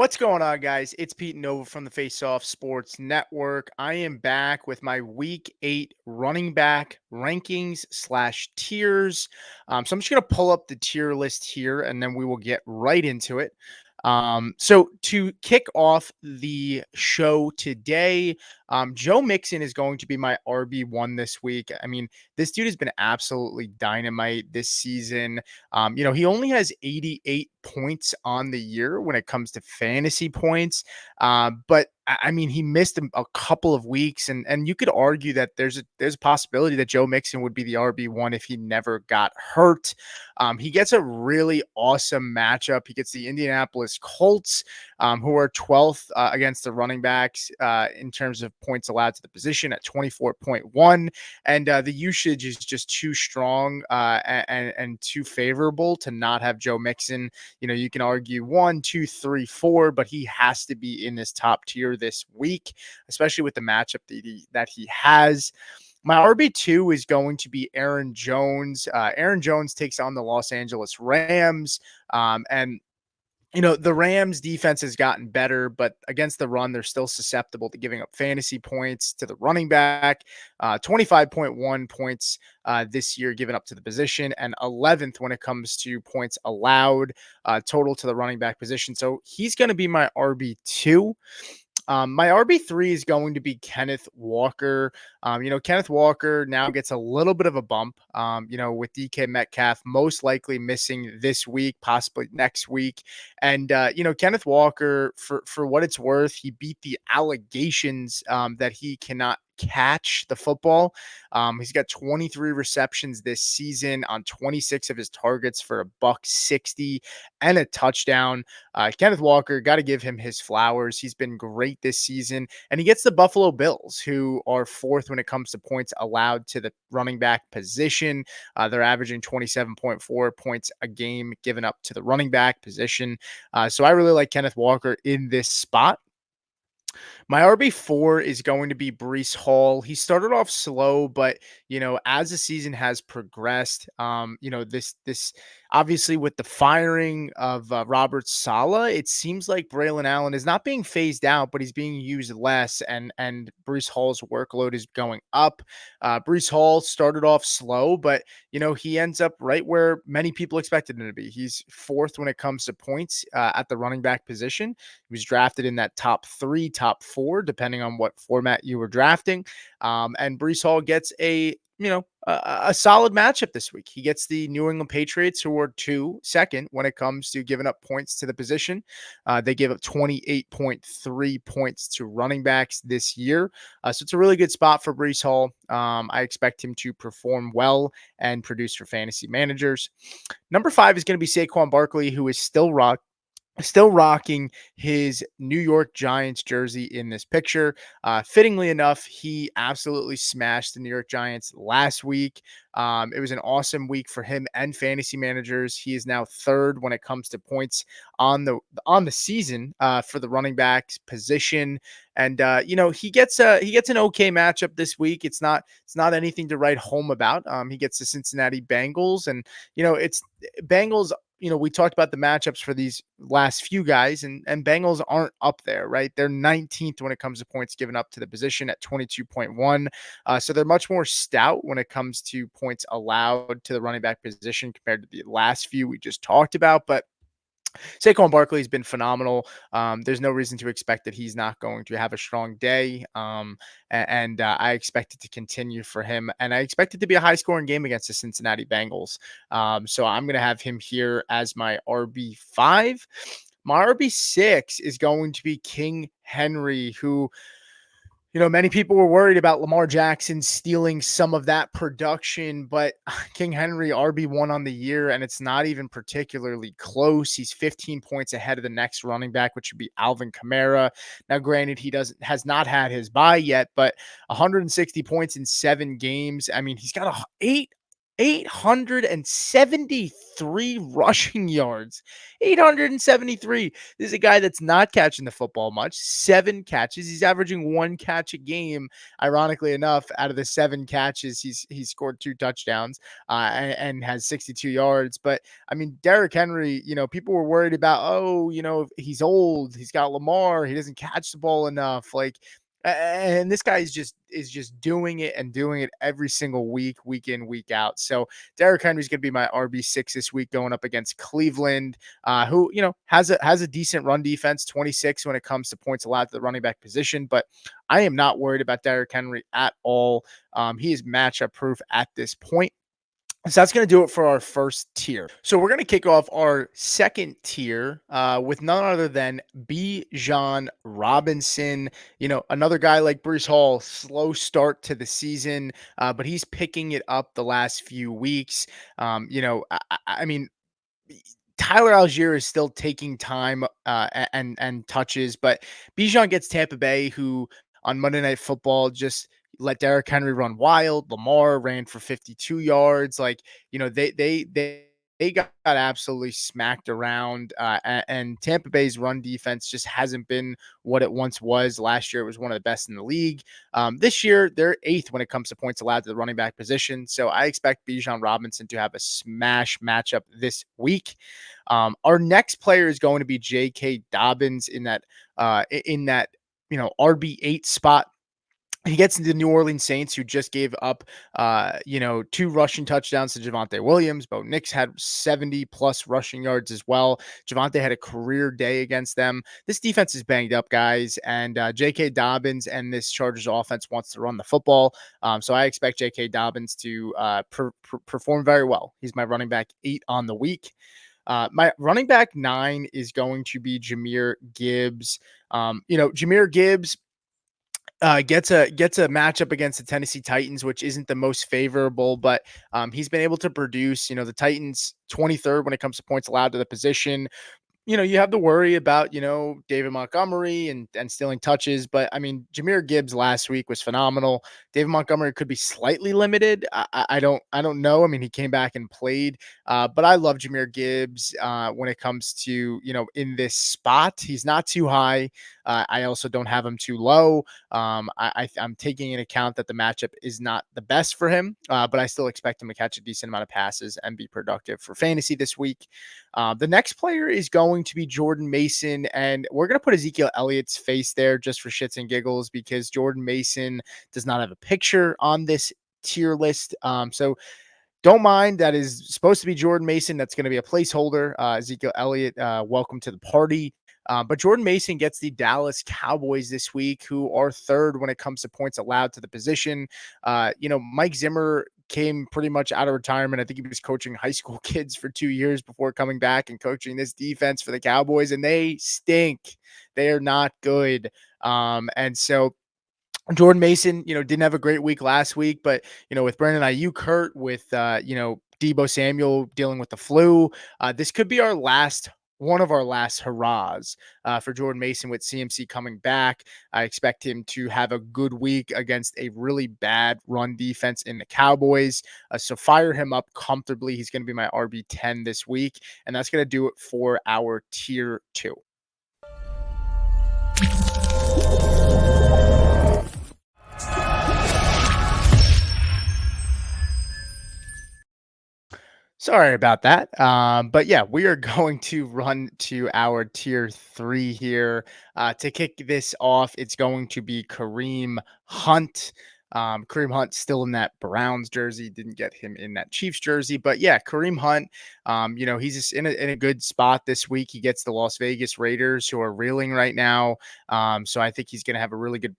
What's going on, guys? It's Pete Nova from the Face Off Sports Network. I am back with my Week 8 running back rankings slash tiers. So I'm just going to pull up the tier list here, and then we will get right into it. So to kick off the show today, Joe Mixon is going to be my RB1 this week. I mean, this dude has been absolutely dynamite this season. He only has 88 points on the year when it comes to fantasy points. But I mean, he missed a couple of weeks, and you could argue that there's a possibility that Joe Mixon would be the RB1 if he never got hurt. He gets a really awesome matchup. He gets the Indianapolis Colts, who are 12th against the running backs in terms of points allowed to the position at 24.1. And the usage is just too strong and too favorable to not have Joe Mixon. You can argue 1, 2, 3, 4, but he has to be in this top tier this week, especially with the matchup that he has. My RB2 is going to be Aaron Jones. Aaron Jones takes on the Los Angeles Rams. And the Rams defense has gotten better, but against the run, they're still susceptible to giving up fantasy points to the running back. 25.1 points this year given up to the position, and 11th when it comes to points allowed total to the running back position. So he's going to be my RB2. My RB3 is going to be Kenneth Walker. Kenneth Walker now gets a little bit of a bump, with DK Metcalf most likely missing this week, possibly next week. And, Kenneth Walker, for what it's worth, he beat the allegations that he cannot catch the football. He's got 23 receptions this season on 26 of his targets for $160 and a touchdown. Kenneth Walker, got to give him his flowers. He's been great this season, and he gets the Buffalo Bills, who are 4th when it comes to points allowed to the running back position. They're averaging 27.4 points a game given up to the running back position. So I really like Kenneth Walker in this spot. My RB4 is going to be Breece Hall. He started off slow, but as the season has progressed, this obviously with the firing of Robert Saleh, it seems like Braylon Allen is not being phased out, but he's being used less, and Breece Hall's workload is going up. Breece Hall started off slow, but he ends up right where many people expected him to be. He's 4th when it comes to points at the running back position. He was drafted in that top 3, top 4, depending on what format you were drafting. And Breece Hall gets a solid matchup this week. He gets the New England Patriots, who are second when it comes to giving up points to the position. They gave up 28.3 points to running backs this year. So it's a really good spot for Breece Hall. I expect him to perform well and produce for fantasy managers. Number 5 is going to be Saquon Barkley, who is still rocking his New York Giants jersey in this picture. Fittingly enough, he absolutely smashed the New York Giants last week. It was an awesome week for him and fantasy managers. He is now 3rd when it comes to points on the season for the running backs position. And he gets an okay matchup this week. It's not anything to write home about. He gets the Cincinnati Bengals, and it's Bengals. We talked about the matchups for these last few guys, and Bengals aren't up there, right? They're 19th when it comes to points given up to the position at 22.1. So they're much more stout when it comes to points allowed to the running back position compared to the last few we just talked about. But Saquon Barkley has been phenomenal. There's no reason to expect that he's not going to have a strong day. And I expect it to continue for him. And I expect it to be a high-scoring game against the Cincinnati Bengals. So I'm going to have him here as my RB5. My RB6 is going to be King Henry, who many people were worried about Lamar Jackson stealing some of that production, but King Henry RB1 on the year, and it's not even particularly close. He's 15 points ahead of the next running back, which would be Alvin Kamara. Now, granted, he has not had his bye yet, but 160 points in 7 games. I mean, he's got 873 rushing yards. 873. This is a guy that's not catching the football much. 7 catches. He's averaging 1 catch a game. Ironically enough, out of the 7 catches, he's scored 2 touchdowns and has 62 yards. But I mean, Derrick Henry, people were worried about, oh, he's old, he's got Lamar, he doesn't catch the ball enough. And this guy is just doing it and doing it every single week in, week out. So Derrick Henry's going to be my RB6 this week, going up against Cleveland, who has a decent run defense, 26 when it comes to points allowed to the running back position. But I am not worried about Derrick Henry at all. He is matchup proof at this point. So that's going to do it for our first tier. So we're going to kick off our second tier with none other than Bijan Robinson. Another guy like Bruce Hall, slow start to the season, but he's picking it up the last few weeks. I mean, Tyler Algier is still taking time and touches, but Bijan gets Tampa Bay, who on Monday Night Football just let Derrick Henry run wild. Lamar ran for 52 yards. They got absolutely smacked around, and Tampa Bay's run defense just hasn't been what it once was. Last year, it was one of the best in the league. This year, they're eighth when it comes to points allowed to the running back position. So I expect Bijan Robinson to have a smash matchup this week. Our next player is going to be J.K. Dobbins in that RB8 spot. He gets into the New Orleans Saints, who just gave up, 2 rushing touchdowns to Javonte Williams. Bo Nix had 70 plus rushing yards as well. Javonte had a career day against them. This defense is banged up, guys, and J.K. Dobbins and this Chargers offense wants to run the football. So I expect J.K. Dobbins to perform very well. He's my running back 8 on the week. My running back 9 is going to be Jahmyr Gibbs. Jahmyr Gibbs gets a matchup against the Tennessee Titans, which isn't the most favorable, but he's been able to produce. The Titans 23rd when it comes to points allowed to the position. You have to worry about, David Montgomery and stealing touches. But I mean, Jahmyr Gibbs last week was phenomenal. David Montgomery could be slightly limited. I don't know. I mean, he came back and played, but I love Jahmyr Gibbs when it comes to, in this spot. He's not too high. I also don't have him too low. I'm taking into account that the matchup is not the best for him, but I still expect him to catch a decent amount of passes and be productive for fantasy this week. The next player is going to be Jordan Mason, and we're going to put Ezekiel Elliott's face there just for shits and giggles because Jordan Mason does not have a picture on this tier list. So don't mind, that is supposed to be Jordan Mason. That's going to be a placeholder. Ezekiel Elliott, welcome to the party. But Jordan Mason gets the Dallas Cowboys this week, who are third when it comes to points allowed to the position. Mike Zimmer came pretty much out of retirement. I think he was coaching high school kids for 2 years before coming back and coaching this defense for the Cowboys, and they stink. They are not good. And so Jordan Mason, didn't have a great week last week, but, with Brandon Ayuk hurt, with, Deebo Samuel dealing with the flu, this could be one of our last hurrahs for Jordan Mason with CMC coming back. I expect him to have a good week against a really bad run defense in the Cowboys. So fire him up comfortably. He's going to be my RB10 this week, and that's going to do it for our tier 2. Sorry about that. But yeah, we are going to run to our tier 3 here. To kick this off, it's going to be Kareem Hunt. Kareem Hunt still in that Browns jersey, didn't get him in that Chiefs jersey. But yeah, Kareem Hunt, he's just in a good spot this week. He gets the Las Vegas Raiders, who are reeling right now. So I think he's going to have a really good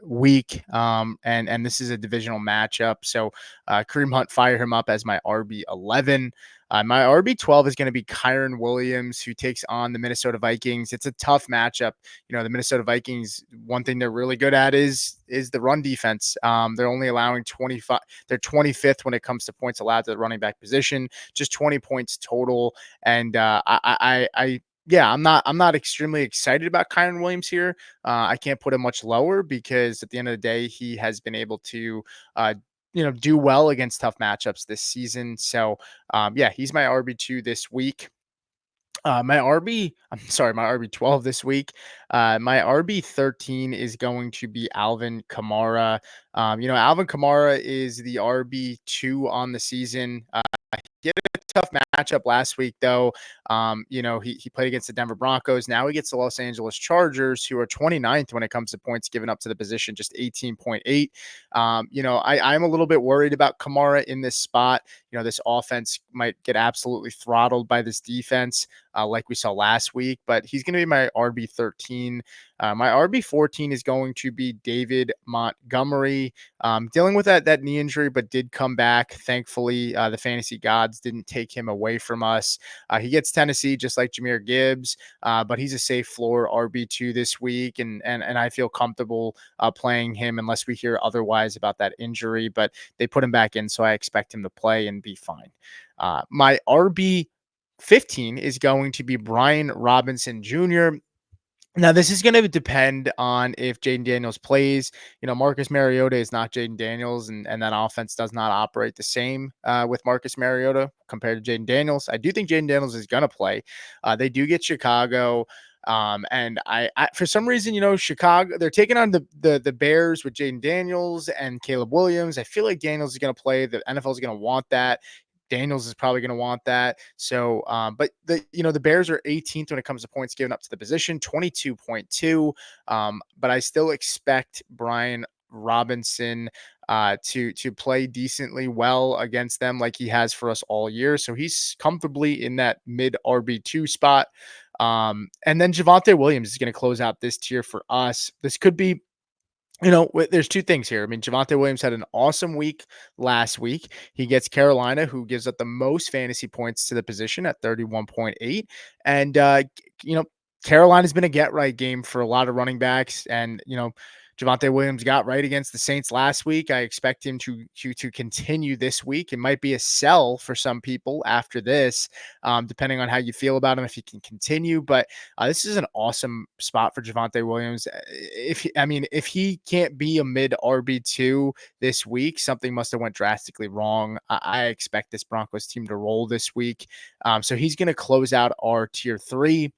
week. And this is a divisional matchup. So Kareem Hunt, fire him up as my RB11. My RB12 is going to be Kyren Williams, who takes on the Minnesota Vikings. It's a tough matchup. The Minnesota Vikings, one thing they're really good at is the run defense. They're only allowing 25. They're 25th when it comes to points allowed to the running back position, just 20 points total. And I'm not extremely excited about Kyren Williams here. I can't put him much lower because at the end of the day, he has been able to do well against tough matchups this season. So, yeah, he's my RB2 this week. I'm sorry, my RB12 this week. My RB13 is going to be Alvin Kamara. Alvin Kamara is the RB2 on the season. He had a tough matchup last week, though. He played against the Denver Broncos. Now he gets the Los Angeles Chargers, who are 29th when it comes to points given up to the position, just 18.8. I'm a little bit worried about Kamara in this spot. This offense might get absolutely throttled by this defense, like we saw last week, but he's going to be my RB13. My RB14 is going to be David Montgomery, dealing with that knee injury, but did come back. Thankfully, the fantasy gods didn't take him away from us. He gets Tennessee just like Jahmyr Gibbs, but he's a safe floor RB2 this week, and I feel comfortable playing him unless we hear otherwise about that injury. But they put him back in, so I expect him to play and be fine. My RB15 is going to be Brian Robinson Jr. Now, this is going to depend on if Jaden Daniels plays. Marcus Mariota is not Jaden Daniels, and that offense does not operate the same with Marcus Mariota compared to Jaden Daniels. I do think Jaden Daniels is going to play. They do get Chicago. And I for some reason, Chicago, they're taking on the Bears with Jaden Daniels and Caleb Williams. I feel like Daniels is going to play. The NFL is going to want that. Daniels is probably going to want that. So, but the Bears are 18th when it comes to points given up to the position, 22.2. But I still expect Brian Robinson to play decently well against them, like he has for us all year. So he's comfortably in that mid RB2 spot. And then Javonte Williams is going to close out this tier for us. This could be, there's two things here. I mean, Javonte Williams had an awesome week last week. He gets Carolina, who gives up the most fantasy points to the position at 31.8. And, Carolina's been a get right game for a lot of running backs. And, Javonte Williams got right against the Saints last week. I expect him to continue this week. It might be a sell for some people after this, depending on how you feel about him, if he can continue. But this is an awesome spot for Javonte Williams. If he can't be a mid RB2 this week, something must have went drastically wrong. I expect this Broncos team to roll this week. So he's going to close out our tier 3.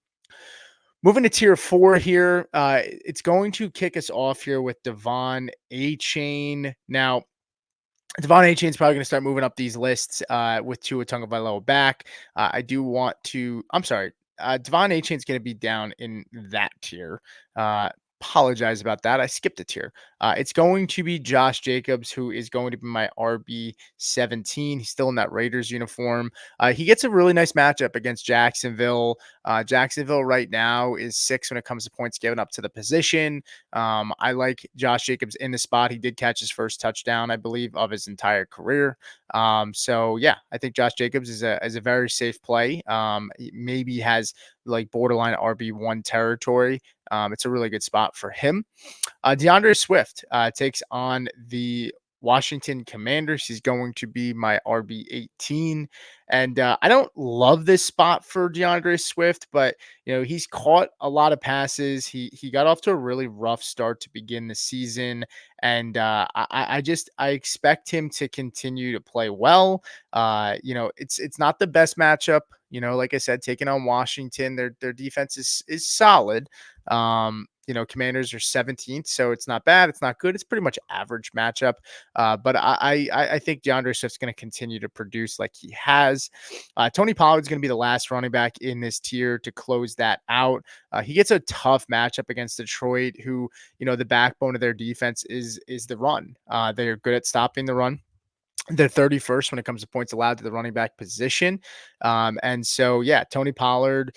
Moving to tier 4 here, it's going to kick us off here with Devon Achane. Now, Devon Achane is probably going to start moving up these lists with Tua Tagovailoa back. Devon Achane is going to be down in that tier. Apologize about that. I skipped a tier. It's going to be Josh Jacobs, who is going to be my RB17. He's still in that Raiders uniform. He gets a really nice matchup against Jacksonville. Jacksonville right now is 6th when it comes to points given up to the position. I like Josh Jacobs in the spot. He did catch his first touchdown, I believe, of his entire career. So yeah, I think Josh Jacobs is a very safe play. He maybe has like borderline RB1 territory. It's a really good spot for him. DeAndre Swift takes on the Washington Commanders. He's going to be my RB18. And I don't love this spot for DeAndre Swift, but he's caught a lot of passes. He got off to a really rough start to begin the season, and I expect him to continue to play well. It's not the best matchup. Like I said, taking on Washington, their defense is solid. Commanders are 17th, so it's not bad. It's not good. It's pretty much average matchup. But I think DeAndre Swift's going to continue to produce like he has. Tony Pollard's going to be the last running back in this tier to close that out. He gets a tough matchup against Detroit, who, the backbone of their defense is the run. They're good at stopping the run. They're 31st when it comes to points allowed to the running back position. And so, yeah, Tony Pollard,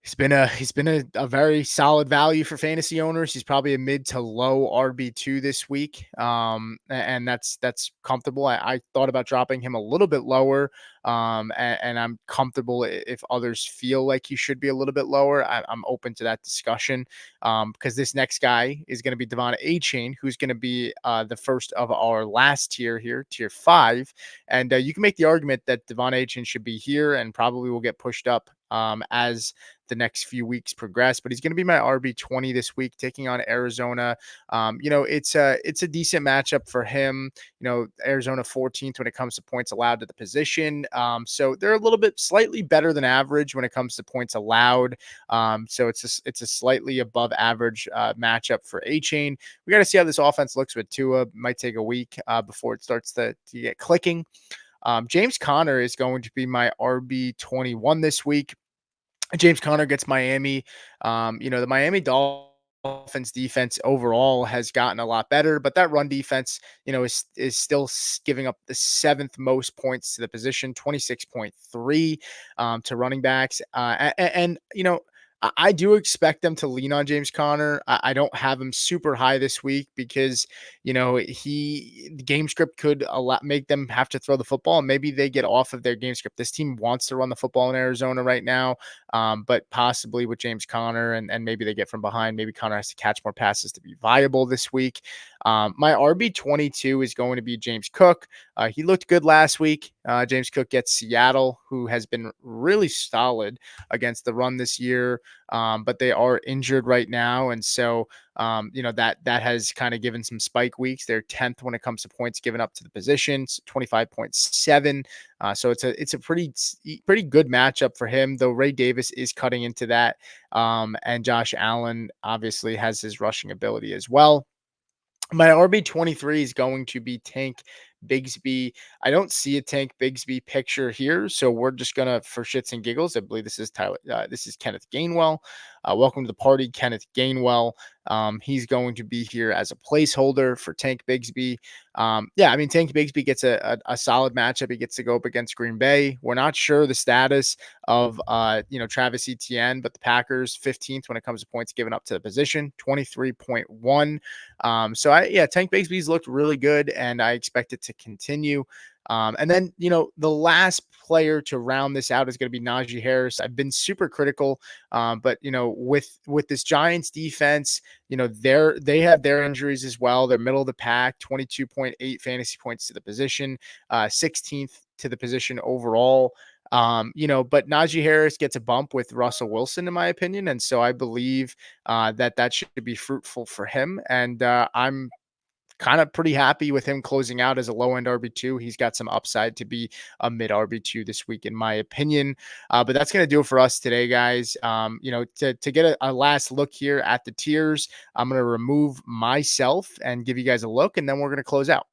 he's been a very solid value for fantasy owners. He's probably a mid to low RB2 this week. And that's comfortable. I thought about dropping him a little bit lower. And I'm comfortable if others feel like he should be a little bit lower. I'm open to that discussion. Because this next guy is going to be Devon Achane, who's going to be the first of our last tier here, tier 5. And you can make the argument that Devon Achane should be here and probably will get pushed up as the next few weeks progress. But he's going to be my RB20 this week, taking on Arizona. It's a decent matchup for him. Arizona 14th when it comes to points allowed to the position. So they're a little bit slightly better than average when it comes to points allowed. So it's a slightly above average matchup for Achane. We got to see how this offense looks with Tua. Might take a week before it starts to get clicking. James Conner is going to be my RB21 this week. James Conner gets Miami. The Miami Dolphins defense overall has gotten a lot better, but that run defense, is still giving up the seventh most points to the position, 26.3 to running backs. I do expect them to lean on James Conner. I don't have him super high this week because the game script could make them have to throw the football, and maybe they get off of their game script. This team wants to run the football in Arizona right now, but possibly with James Conner and maybe they get from behind. Maybe Conner has to catch more passes to be viable this week. My RB22 is going to be James Cook. He looked good last week. James Cook gets Seattle, who has been really solid against the run this year, but they are injured right now. And so, that has kind of given some spike weeks. They're 10th when it comes to points given up to the positions, 25.7. So it's a pretty good matchup for him, though Ray Davis is cutting into that. And Josh Allen obviously has his rushing ability as well. My RB23 is going to be Tank Bigsby. I don't see a Tank Bigsby picture here, so we're just gonna, for shits and giggles, I believe this is this is Kenneth Gainwell. Welcome to the party, Kenneth Gainwell. He's going to be here as a placeholder for Tank Bigsby. Tank Bigsby gets a solid matchup. He gets to go up against Green Bay. We're not sure the status of Travis Etienne, but the Packers 15th when it comes to points given up to the position, 23.1. Tank Bigsby's looked really good, and I expect it to continue. And then, the last player to round this out is going to be Najee Harris. I've been super critical, but with this Giants defense, they have their injuries as well. They're middle of the pack, 22.8 fantasy points to the position, 16th to the position overall. But Najee Harris gets a bump with Russell Wilson, in my opinion. And so I believe that should be fruitful for him. And I'm kind of pretty happy with him closing out as a low end RB2. He's got some upside to be a mid RB2 this week, in my opinion. But that's going to do it for us today, guys. To get a last look here at the tiers, I'm going to remove myself and give you guys a look, and then we're going to close out.